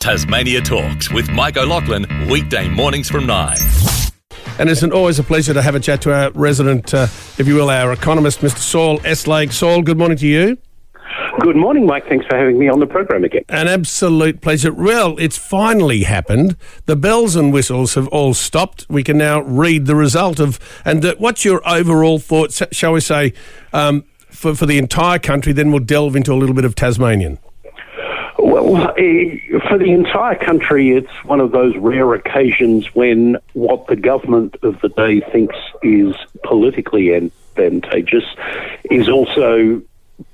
Tasmania Talks with Mike Oloughlin, weekday mornings from 9. And it's always a pleasure to have a chat to our resident, if you will, our economist, Mr. Saul Eslake. Saul, good morning to you. Good morning, Mike. Thanks for having me on the program again. An absolute pleasure. Well, it's finally happened. The bells and whistles have all stopped. We can now read the result of... And what's your overall thoughts, shall we say, for the entire country? Then we'll delve into a little bit of Tasmanian. Well, for the entire country, it's one of those rare occasions when what the government of the day thinks is politically advantageous is also,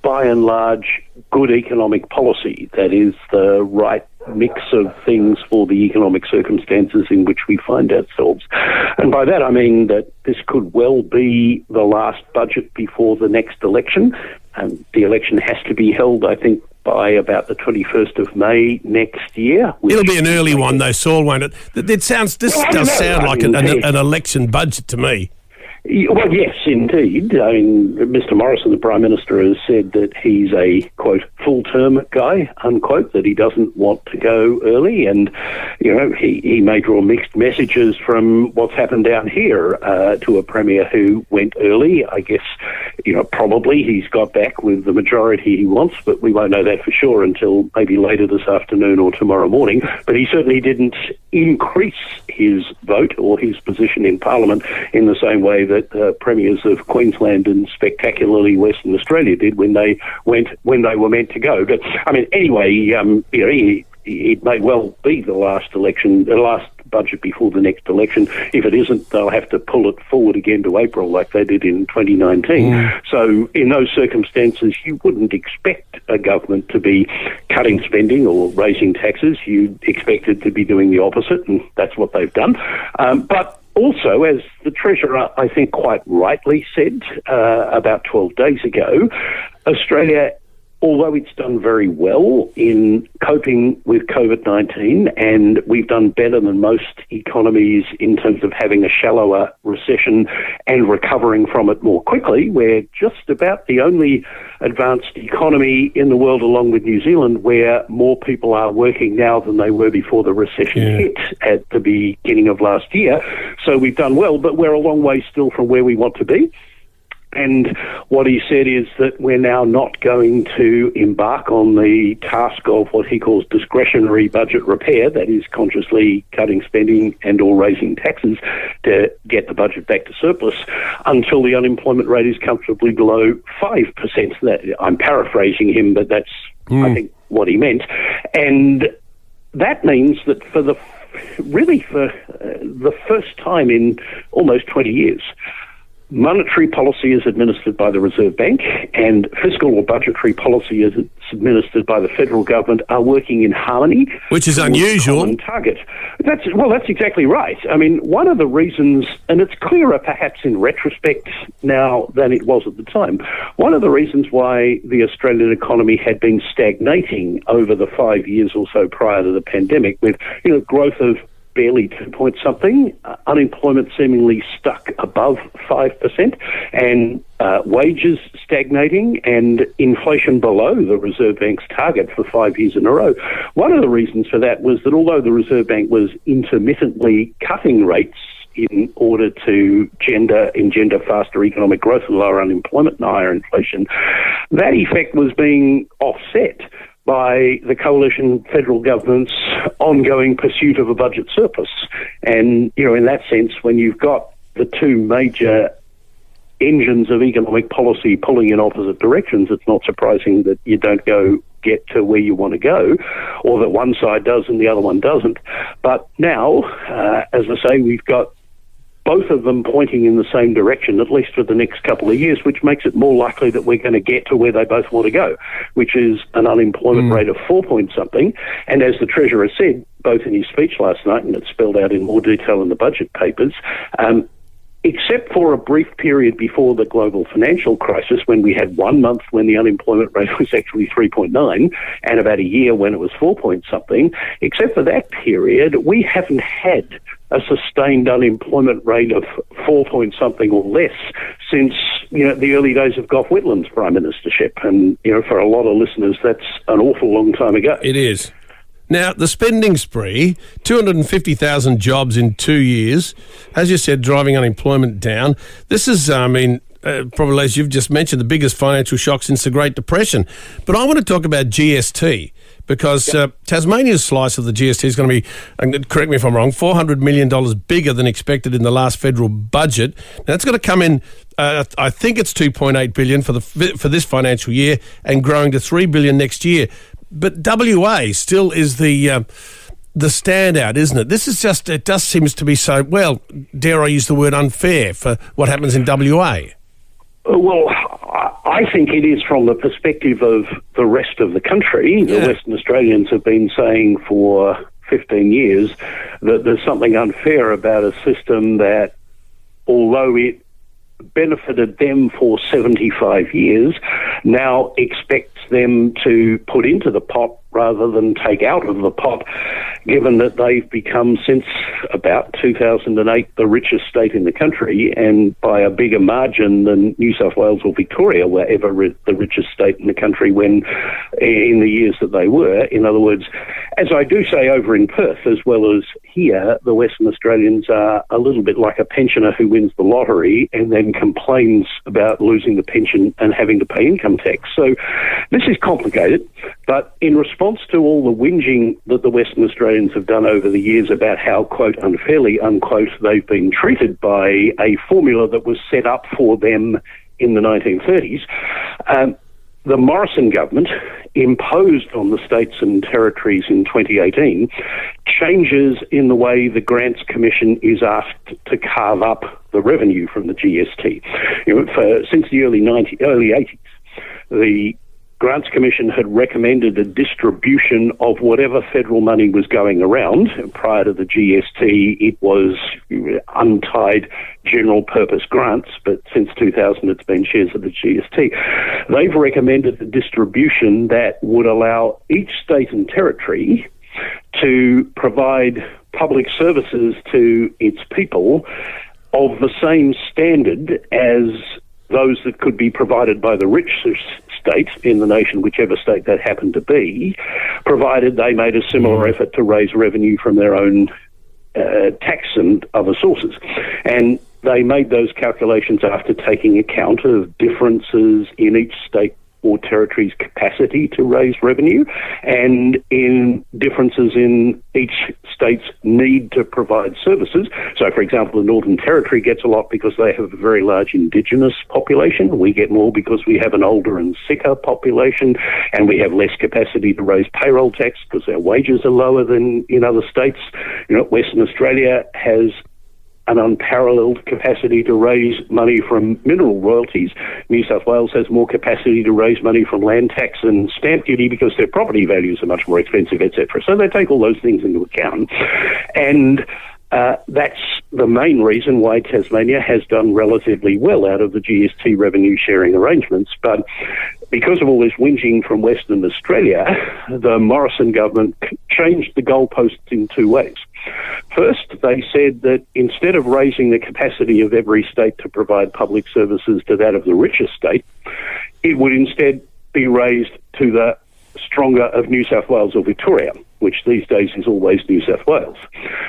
by and large, good economic policy. That is the right mix of things for the economic circumstances in which we find ourselves. And by that I mean that this could well be the last budget before the next election. The election has to be held, I think, by about the 21st of May next year. It'll be an early one, though, Saul, won't it? This does sound like an election budget to me. Well, yes, indeed. I mean, Mr. Morrison, the Prime Minister, has said that he's a, quote, full-term guy, unquote, that he doesn't want to go early. And, you know, he may draw mixed messages from what's happened down here to a Premier who went early. I guess, you know, probably he's got back with the majority he wants, but we won't know that for sure until maybe later this afternoon or tomorrow morning. But he certainly didn't increase his vote or his position in Parliament in the same way that premiers of Queensland and spectacularly Western Australia did when they were meant to go. But I mean, anyway, you know, it may well be the last budget before the next election. If it isn't, they'll have to pull it forward again to April like they did in 2019. So in those circumstances, you wouldn't expect a government to be cutting spending or raising taxes. You'd expect it to be doing the opposite, and that's what they've done. But also, as the Treasurer, I think, quite rightly said about 12 days ago, Australia, although it's done very well in coping with COVID-19, and we've done better than most economies in terms of having a shallower recession and recovering from it more quickly, we're just about the only advanced economy in the world, along with New Zealand, where more people are working now than they were before the recession hit at the beginning of last year. So we've done well, but we're a long way still from where we want to be. And what he said is that we're now not going to embark on the task of what he calls discretionary budget repair, that is consciously cutting spending and or raising taxes to get the budget back to surplus, until the unemployment rate is comfortably below 5%. I'm paraphrasing him, but that's, I think, what he meant. And that means that for the first time in almost 20 years, monetary policy is administered by the Reserve Bank, and fiscal or budgetary policy is administered by the federal government are working in harmony. Which is unusual. Common target. That's exactly right. I mean, one of the reasons, and it's clearer perhaps in retrospect now than it was at the time, one of the reasons why the Australian economy had been stagnating over the 5 years or so prior to the pandemic, with, you know, growth of barely 2 point something, unemployment seemingly stuck above 5%, and wages stagnating, and inflation below the Reserve Bank's target for 5 years in a row. One of the reasons for that was that although the Reserve Bank was intermittently cutting rates in order to engender faster economic growth and lower unemployment and higher inflation, that effect was being offset by the coalition federal government's ongoing pursuit of a budget surplus. And, you know, in that sense, when you've got the two major engines of economic policy pulling in opposite directions, it's not surprising that you don't get to where you want to go, or that one side does and the other one doesn't. But now, as I say, we've got both of them pointing in the same direction, at least for the next couple of years, which makes it more likely that we're going to get to where they both want to go, which is an unemployment rate of 4 point something. And as the Treasurer said, both in his speech last night, and it's spelled out in more detail in the budget papers, except for a brief period before the global financial crisis, when we had 1 month when the unemployment rate was actually 3.9 and about a year when it was 4 point something, except for that period, we haven't had a sustained unemployment rate of 4 point something or less since, you know, the early days of Gough Whitlam's prime ministership. And, you know, for a lot of listeners, that's an awful long time ago. It is. Now, the spending spree, 250,000 jobs in 2 years, as you said, driving unemployment down. This is, probably as you've just mentioned, the biggest financial shock since the Great Depression. But I want to talk about GST because Tasmania's slice of the GST is going to be, and correct me if I'm wrong, $400 million bigger than expected in the last federal budget. Now, it's going to come in, I think it's $2.8 billion for this financial year and growing to $3 billion next year. But WA still is the standout, isn't it? This is just, it just seems to be so, well, dare I use the word unfair for what happens in WA? Well, I think it is from the perspective of the rest of the country. Yeah. The Western Australians have been saying for 15 years that there's something unfair about a system that, although it benefited them for 75 years, now expects them to put into the pot rather than take out of the pot, given that they've become, since about 2008, the richest state in the country, and by a bigger margin than New South Wales or Victoria were ever the richest state in the country when, in the years that they were. In other words, as I do say over in Perth as well as here, the Western Australians are a little bit like a pensioner who wins the lottery and then complains about losing the pension and having to pay income tax. So this is complicated, but in response to all the whinging that the Western Australians have done over the years about how, quote, unfairly, unquote, they've been treated by a formula that was set up for them in the 1930s, the Morrison government imposed on the states and territories in 2018 changes in the way the Grants Commission is asked to carve up the revenue from the GST. Since the early 80s, the Grants Commission had recommended a distribution of whatever federal money was going around. Prior to the GST, it was untied general purpose grants, but since 2000 it's been shares of the GST. They've recommended a distribution that would allow each state and territory to provide public services to its people of the same standard as those that could be provided by the richest state in the nation, whichever state that happened to be, provided they made a similar effort to raise revenue from their own tax and other sources. And they made those calculations after taking account of differences in each state or territory's capacity to raise revenue and in differences in each state's need to provide services. So, for example, the Northern Territory gets a lot because they have a very large Indigenous population. We get more because we have an older and sicker population, and we have less capacity to raise payroll tax because our wages are lower than in other states. Western Australia has an unparalleled capacity to raise money from mineral royalties. New South Wales has more capacity to raise money from land tax and stamp duty because their property values are much more expensive, etc. So they take all those things into account. And that's the main reason why Tasmania has done relatively well out of the GST revenue sharing arrangements. But because of all this whinging from Western Australia, the Morrison government changed the goalposts in two ways. First, they said that instead of raising the capacity of every state to provide public services to that of the richest state, it would instead be raised to the stronger of New South Wales or Victoria, which these days is always New South Wales.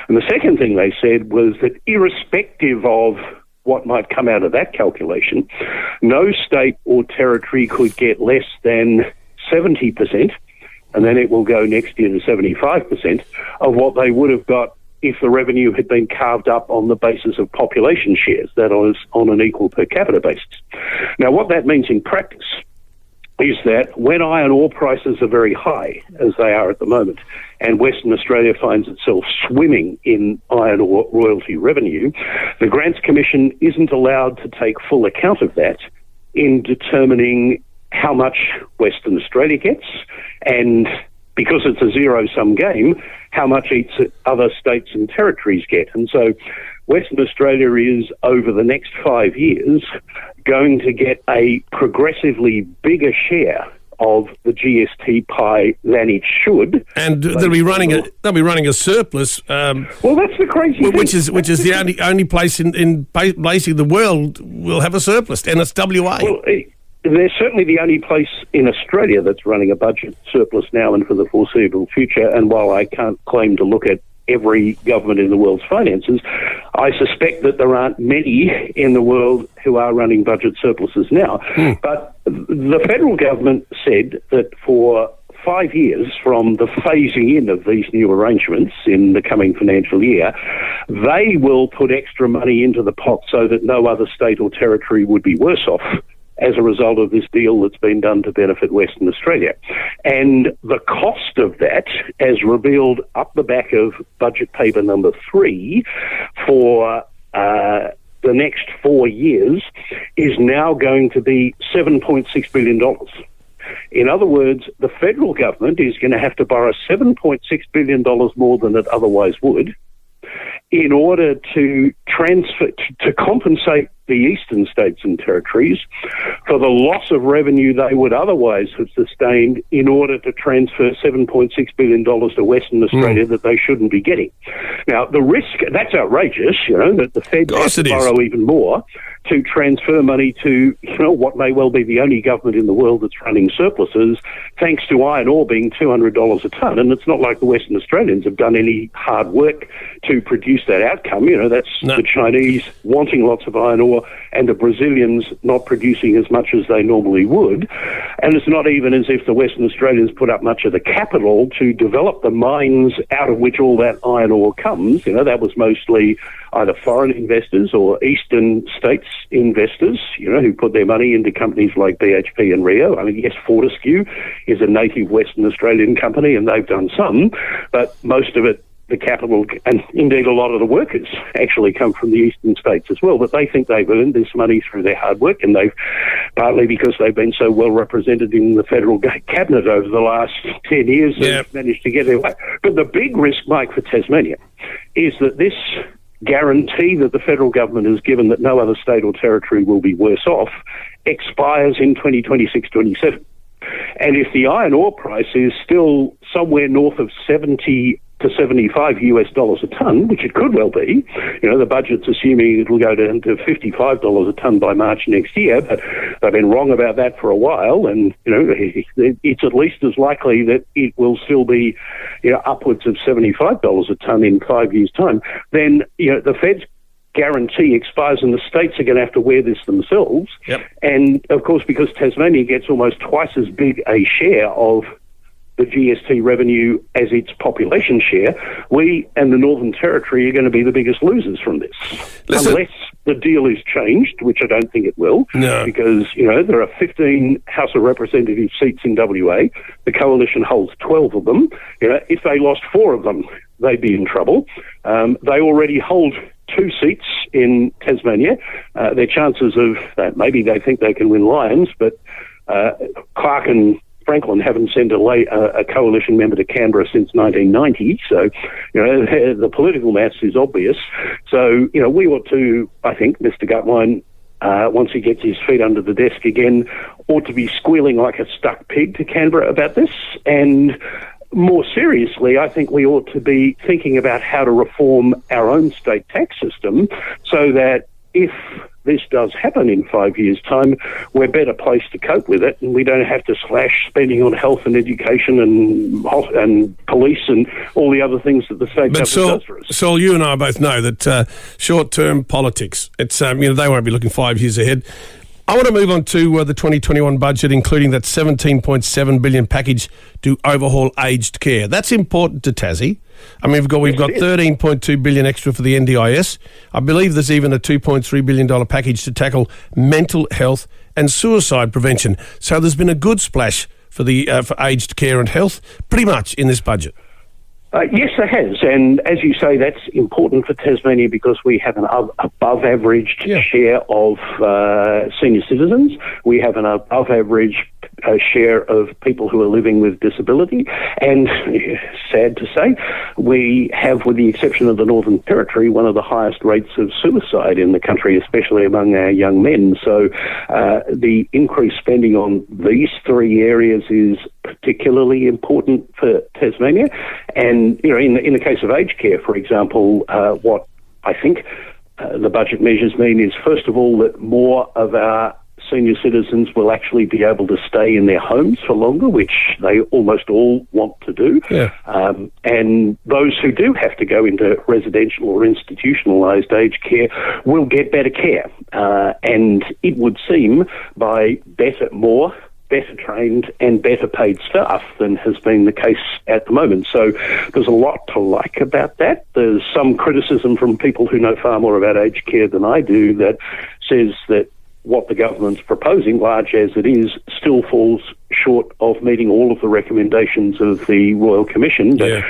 And the second thing they said was that irrespective of what might come out of that calculation, no state or territory could get less than 70%, and then it will go next year to 75% of what they would have got if the revenue had been carved up on the basis of population shares, that is, on an equal per capita basis. Now, what that means in practice is that when iron ore prices are very high, as they are at the moment, and Western Australia finds itself swimming in iron ore royalty revenue, the Grants Commission isn't allowed to take full account of that in determining how much Western Australia gets, and because it's a zero-sum game, how much each other states and territories get. And so Western Australia is, over the next 5 years, going to get a progressively bigger share of the GST pie than it should, and they'll be running a surplus. Well, that's the crazy thing. Which is the only place in basically the world will have a surplus, and it's WA. Well, They're certainly the only place in Australia that's running a budget surplus now and for the foreseeable future. And while I can't claim to look at every government in the world's finances, I suspect that there aren't many in the world who are running budget surpluses now. But the federal government said that for 5 years from the phasing in of these new arrangements in the coming financial year, they will put extra money into the pot so that no other state or territory would be worse off as a result of this deal that's been done to benefit Western Australia. And the cost of that, as revealed up the back of budget paper number 3 for the next 4 years, is now going to be $7.6 billion. In other words, the federal government is going to have to borrow $7.6 billion more than it otherwise would in order to compensate the eastern states and territories for the loss of revenue they would otherwise have sustained in order to transfer $7.6 billion to Western Australia that they shouldn't be getting. Now, the risk, that's outrageous, that the Fed has to borrow even more to transfer money to, what may well be the only government in the world that's running surpluses, thanks to iron ore being $200 a tonne. And it's not like the Western Australians have done any hard work to produce that outcome. That's the Chinese wanting lots of iron ore and the Brazilians not producing as much as they normally would. And it's not even as if the Western Australians put up much of the capital to develop the mines out of which all that iron ore comes. That was mostly either foreign investors or eastern states investors, who put their money into companies like BHP and Rio. I mean, yes, Fortescue is a native Western Australian company and they've done some, but most of it, the capital, and indeed a lot of the workers actually come from the eastern states as well. But they think they've earned this money through their hard work, and they've, partly because they've been so well represented in the federal cabinet over the last 10 years, they've managed to get their way. But the big risk, Mike, for Tasmania is that this guarantee that the federal government has given that no other state or territory will be worse off expires in 2026-27. And if the iron ore price is still somewhere north of 70 to 75 US dollars a tonne, which it could well be. The budget's assuming it'll go down to $55 a tonne by March next year, but they've been wrong about that for a while, and it's at least as likely that it will still be upwards of $75 a tonne in 5 years' time. Then the Fed's guarantee expires and the states are going to have to wear this themselves. And of course, because Tasmania gets almost twice as big a share of the GST revenue as its population share, we and the Northern Territory are going to be the biggest losers from this. Unless the deal is changed, which I don't think it will, because, there are 15 House of Representatives seats in WA. The Coalition holds 12 of them. If they lost 4 of them, they'd be in trouble. They already hold 2 seats in Tasmania. Their chances of that, maybe they think they can win Lions, but Clark and Franklin haven't sent a coalition member to Canberra since 1990, so the political maths is obvious. So we ought to, I think, Mr. Gutwein, once he gets his feet under the desk again, ought to be squealing like a stuck pig to Canberra about this. And more seriously, I think we ought to be thinking about how to reform our own state tax system so that if this does happen in 5 years' time, we're better placed to cope with it, and we don't have to slash spending on health and education and police and all the other things that the state government does for us. Saul, you and I both know that short-term politics, it's they won't be looking 5 years ahead. I want to move on to the 2021 budget, including that $17.7 billion package to overhaul aged care. That's important to Tassie. I mean, we've got $13.2 billion extra for the NDIS. I believe there's even a $2.3 billion package to tackle mental health and suicide prevention. So there's been a good splash for for aged care and health, pretty much in this budget. Yes, there has. And as you say, that's important for Tasmania because we have an above-average share of senior citizens. We have an above-average share of people who are living with disability. And sad to say, we have, with the exception of the Northern Territory, one of the highest rates of suicide in the country, especially among our young men. So the increased spending on these 3 areas is particularly important for Tasmania. And, in the case of aged care, for example, what I think the budget measures mean is, first of all, that more of our senior citizens will actually be able to stay in their homes for longer, which they almost all want to do. Yeah. And those who do have to go into residential or institutionalised aged care will get better care. And it would seem by better trained and better paid staff than has been the case at the moment. So there's a lot to like about that. There's some criticism from people who know far more about aged care than I do that says that what the government's proposing, large as it is, still falls short of meeting all of the recommendations of the Royal Commission. But,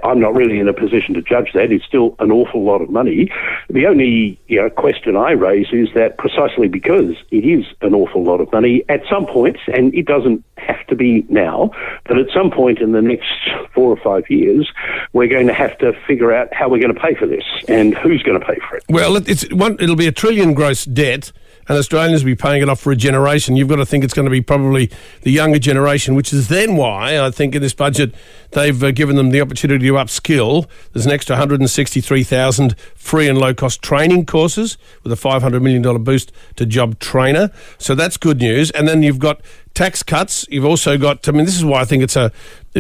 I'm not really in a position to judge that. It's still an awful lot of money. The only question I raise is that precisely because it is an awful lot of money, at some point, and it doesn't have to be now, but at some point in the next 4 or 5 years, we're going to have to figure out how we're going to pay for this and who's going to pay for it. Well, it'll be $1 trillion gross debt, and Australians will be paying it off for a generation. You've got to think it's going to be probably the younger generation, which is then why I think in this budget they've given them the opportunity to upskill. There's an extra 163,000 free and low-cost training courses with a $500 million boost to Job Trainer. So that's good news. And then you've got tax cuts. You've also got, this is why I think it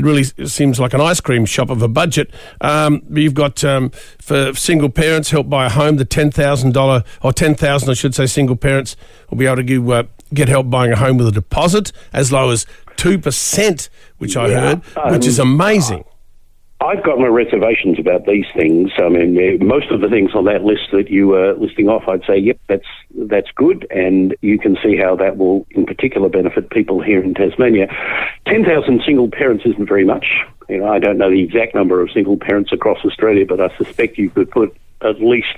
really seems like an ice cream shop of a budget. You've got, for single parents, Help Buy a Home, the $10,000, or 10,000, I should say, single parents will be able to get help buying a home with a deposit as low as 2%, which I heard, which is amazing. I've got my reservations about these things. I mean, most of the things on that list that you were listing off, I'd say, yep, that's good, and you can see how that will, in particular, benefit people here in Tasmania. 10,000 single parents isn't very much. I don't know the exact number of single parents across Australia, but I suspect you could put at least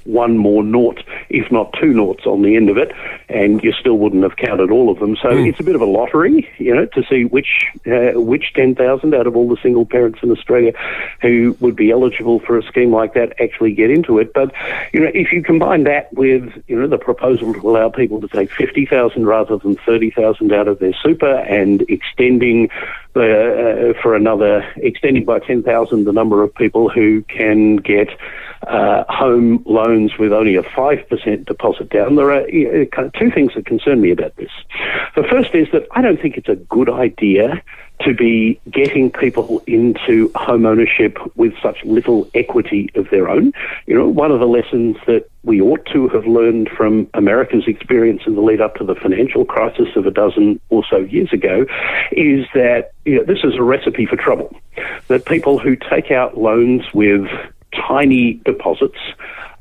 one more nought, if not two noughts on the end of it, and you still wouldn't have counted all of them. So it's a bit of a lottery, to see which 10,000 out of all the single parents in Australia who would be eligible for a scheme like that actually get into it. But, if you combine that with, the proposal to allow people to take 50,000 rather than 30,000 out of their super and extending by 10,000 the number of people who can get home loans with only a 5% deposit down. There are kind of two things that concern me about this. The first is that I don't think it's a good idea to be getting people into home ownership with such little equity of their own. One of the lessons that we ought to have learned from America's experience in the lead up to the financial crisis of a dozen or so years ago is that this is a recipe for trouble. That people who take out loans with tiny deposits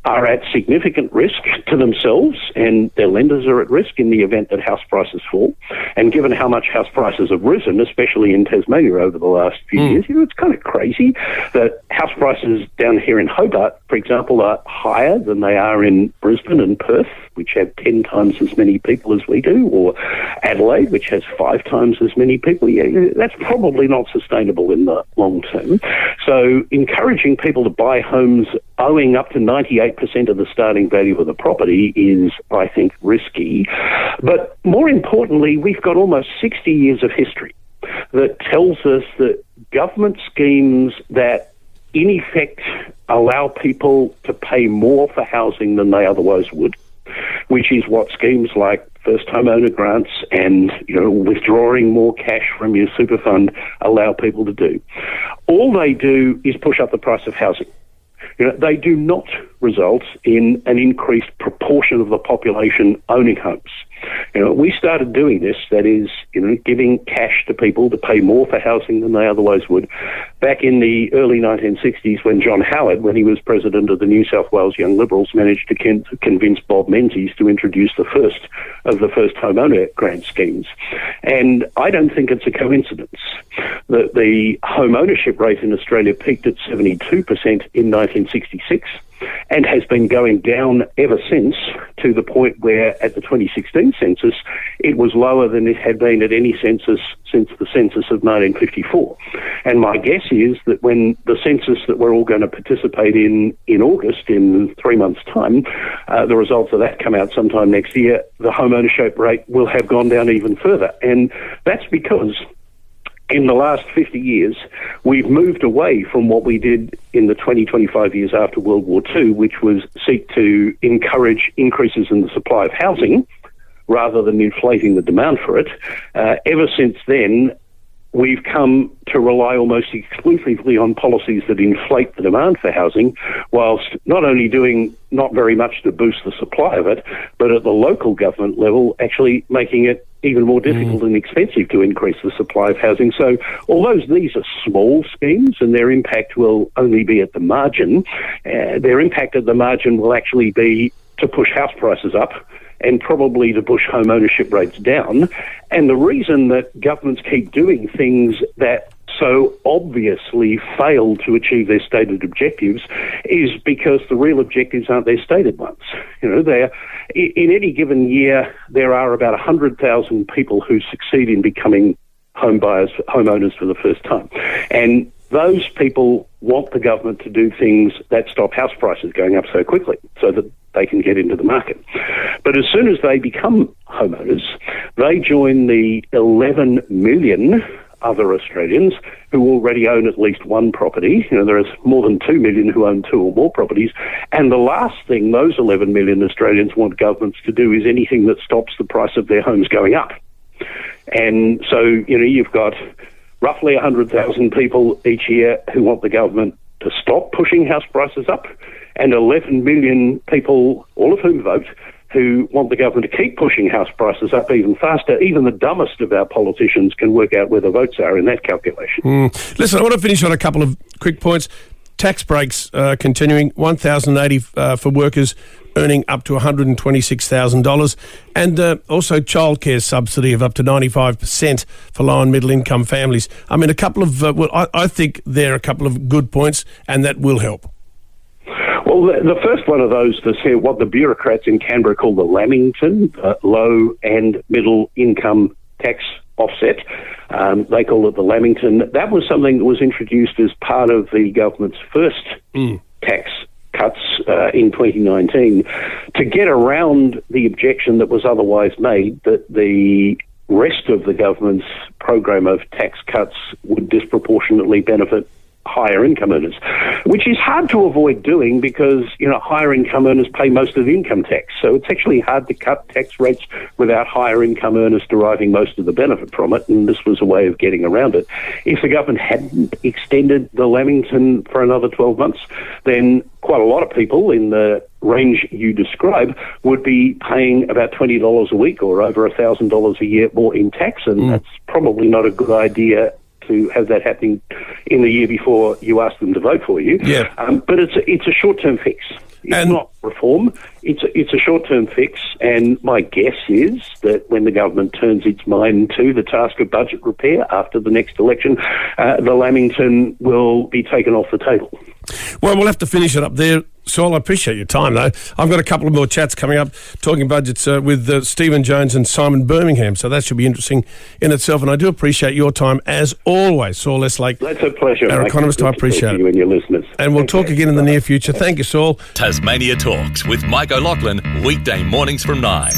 are at significant risk to themselves, and their lenders are at risk in the event that house prices fall. And given how much house prices have risen, especially in Tasmania over the last few years, it's kind of crazy that house prices down here in Hobart, for example, are higher than they are in Brisbane and Perth, which have 10 times as many people as we do, or Adelaide, which has 5 times as many people. That's probably not sustainable in the long term. So encouraging people to buy homes owing up to 98% of the starting value of the property is, I think, risky. But more importantly, we've got almost 60 years of history that tells us that government schemes that in effect allow people to pay more for housing than they otherwise would, which is what schemes like first homeowner grants and withdrawing more cash from your super fund allow people to do. All they do is push up the price of housing. They do not result in an increased proportion of the population owning homes. We started doing this, that is, giving cash to people to pay more for housing than they otherwise would, back in the early 1960s when John Howard, when he was president of the New South Wales Young Liberals, managed to convince Bob Menzies to introduce the first of the first homeowner grant schemes. And I don't think it's a coincidence that the home ownership rate in Australia peaked at 72% in 1966 and has been going down ever since, to the point where at the 2016 census it was lower than it had been at any census since the census of 1954. And my guess is that when the census that we're all going to participate in August, in 3 months' time, the results of that come out sometime next year, the home ownership rate will have gone down even further. And that's because in the last 50 years, we've moved away from what we did in the 20-25 years after World War II, which was seek to encourage increases in the supply of housing rather than inflating the demand for it. Ever since then, we've come to rely almost exclusively on policies that inflate the demand for housing, whilst not only doing not very much to boost the supply of it, but at the local government level actually making it even more difficult and expensive to increase the supply of housing. So although these are small schemes and their impact will only be at the margin, their impact at the margin will actually be to push house prices up and probably to push home ownership rates down. And the reason that governments keep doing things that so obviously fail to achieve their stated objectives is because the real objectives aren't their stated ones. You know, in any given year, there are about 100,000 people who succeed in becoming homeowners for the first time. And those people want the government to do things that stop house prices going up so quickly so that they can get into the market. But as soon as they become homeowners, they join the 11 million other Australians who already own at least one property. You know, there is more than 2 million who own two or more properties. And the last thing those 11 million Australians want governments to do is anything that stops the price of their homes going up. And so, you know, you've got roughly 100,000 people each year who want the government to stop pushing house prices up, and 11 million people, all of whom vote, who want the government to keep pushing house prices up even faster. Even the dumbest of our politicians can work out where the votes are in that calculation. Listen, I want to finish on a couple of quick points. Tax breaks continuing, $1,080 for workers earning up to $126,000, and also childcare subsidy of up to 95% for low and middle income families. I mean, a couple of, I think there are a couple of good points, and that will help. Well, the first one of those is what the bureaucrats in Canberra call the Lamington, low and middle income tax offset. They call it the Lamington. That was something that was introduced as part of the government's first tax cuts in 2019 to get around the objection that was otherwise made that the rest of the government's program of tax cuts would disproportionately benefit higher income earners, which is hard to avoid doing because, you know, higher income earners pay most of the income tax. So it's actually hard to cut tax rates without higher income earners deriving most of the benefit from it, and this was a way of getting around it. If the government hadn't extended the Lamington for another 12 months, then quite a lot of people in the range you describe would be paying about $20 a week or over $1,000 a year more in tax, and that's probably not a good idea to have that happening in the year before you ask them to vote for you. Yeah. But it's a short-term fix. It's not reform. It's a short-term fix, and my guess is that when the government turns its mind to the task of budget repair after the next election, the Lamington will be taken off the table. Well, we'll have to finish it up there. Saul, I appreciate your time, though. I've got a couple of more chats coming up, talking budgets with Stephen Jones and Simon Birmingham, so that should be interesting in itself. And I do appreciate your time, as always, Saul Eslake. That's a pleasure. Our economist, I appreciate it. You and your listeners. And we'll talk again in the near future. Thank you, Saul. Tasmania Talks with Mike Oloughlin, weekday mornings from 9.